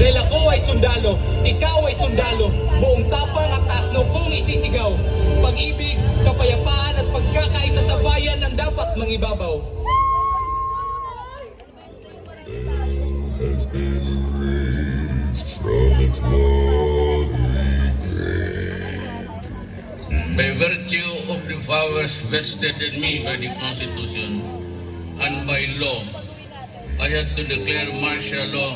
Dahil ako ay sundalo, ikaw ay sundalo, buong tapang at tasno kong isisigaw. Pag-ibig, kapayapaan at pagkakaisa sa bayan ang dapat mangibabaw. Has been erased from its watery grave. By virtue of the powers vested in me by the Constitution and by law, I had to declare martial law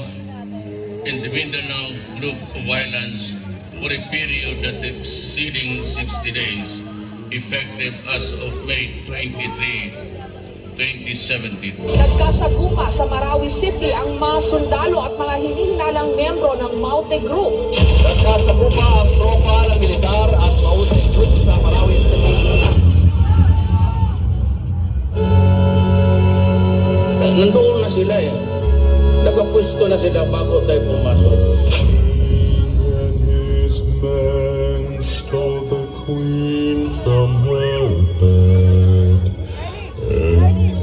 in the Mindanao group of islands for a period that exceeding 60 days, effective as of May 23, 2017. Nagkasaguma sa Marawi City ang mga sundalo at mga hinihinalang membro ng Maute Group. Nagkasaguma ang tropa ng militar at Maute Group sa Marawi City. Nandoon na sila eh. Nakapwesto na sila bago tayo pumasok. And his men stole the queen from her bed.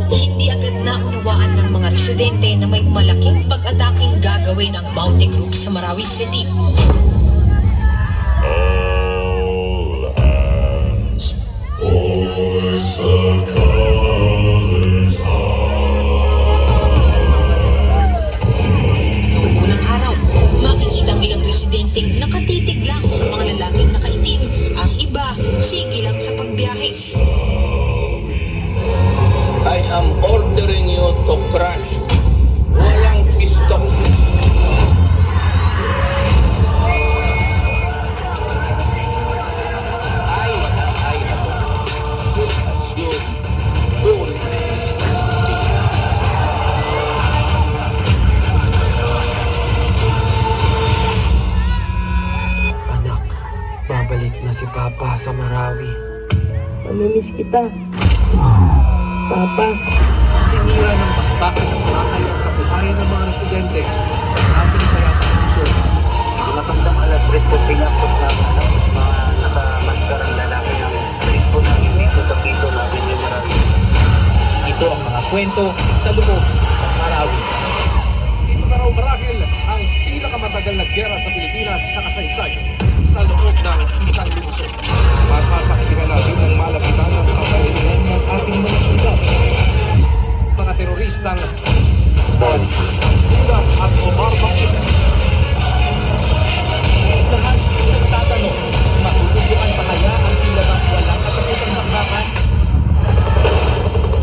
Hindi agad naunawaan ng mga residente na may malaking pag-ataking gagawin ng Maute Group sa Marawi City. All hands, hoist the colors high. Unang araw, makikita ang ilang residenteng nakatitig lang sa mga lalaking nakaitim. Ang iba, sige lang sa pagbiyahe. I am ordering you to crash. Walang pistok. I will assume full responsibility. Anak, babalik na si Papa sa Marawi. Mamimiss kita, Papa. Sinira ng bakbakan ng bahay ang kabuhayan ng mga residente sa maraming kayapang puso. Matandang alas 3 po pinapot namin ang mga nakamaskarang lalaki ng po namin dito sa piso namin yung Marawi. Ito ang mga kwento sa loob ng Marawi. Ito na raw marahil ang pinakamatagal na gera sa Pilipinas sa kasaysayan sa loob ng isang lungsod. Masasaksihan natin ang malapitan ng kapalitan ng ating mga sundalo. Mga teroristang Bon, Ulat at Omar Bakit. Lahat nagtatanong, matutulungan pa kaya ang tila ng walang katapusang bakbakan?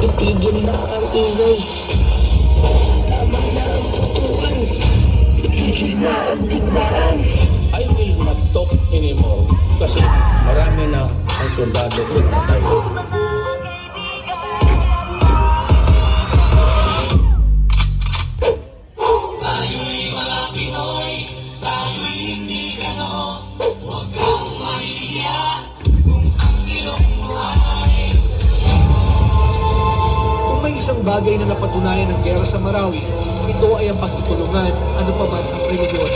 Itigil na ang ingay. Tama na ang putukan. Itigil na ang digmaan. I will not talk anymore kasi marami na ang sundalo ko namatay. Kung may isang bagay na napatunayan ng gera sa Marawi, ito ay ang pagtutulungan, ano pa man ang religiyon.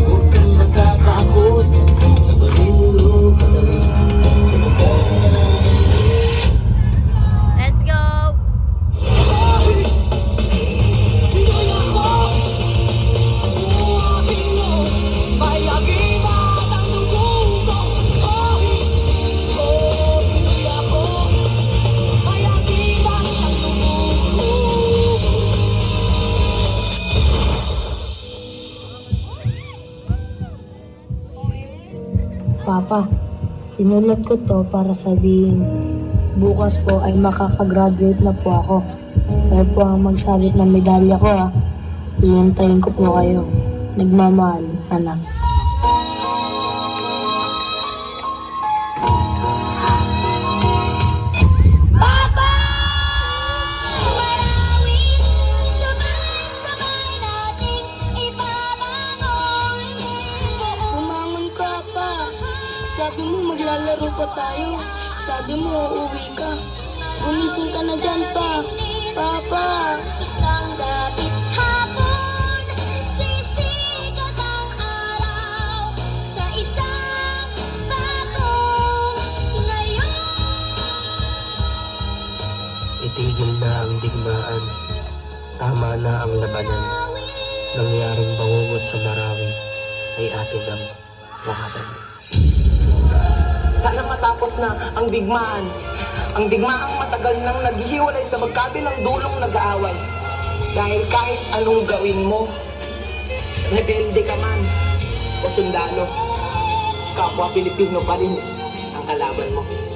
Huwag kang matatakot sa panulo pagaling sa bagas na. Let's go! Papa, sinulat ko to para sabihin bukas po ay makakagraduate na po ako. Kaya po ang magsabit ng medalya ko ha. Iintayin ko po kayo. Nagmamahal, anak. Bumangon ka pa. Sabi mo maglalaro pa tayo. Sabi mo uuwi ka. Gumising ka na dyan pa. Papa. Isang gabit hapon, sisikat ang araw sa isang bagong na ang labanan. Nangyaring bangungot sa Marawi ay ating ang wakasan. Sana matapos na ang digmaan. Ang digmaang matagal nang naghihiwalay sa magkabilang dulong nag-aaway. Dahil kahit anong gawin mo, rebelde ka man o sundalo, kapwa Pilipino pa rin ang kalaban mo.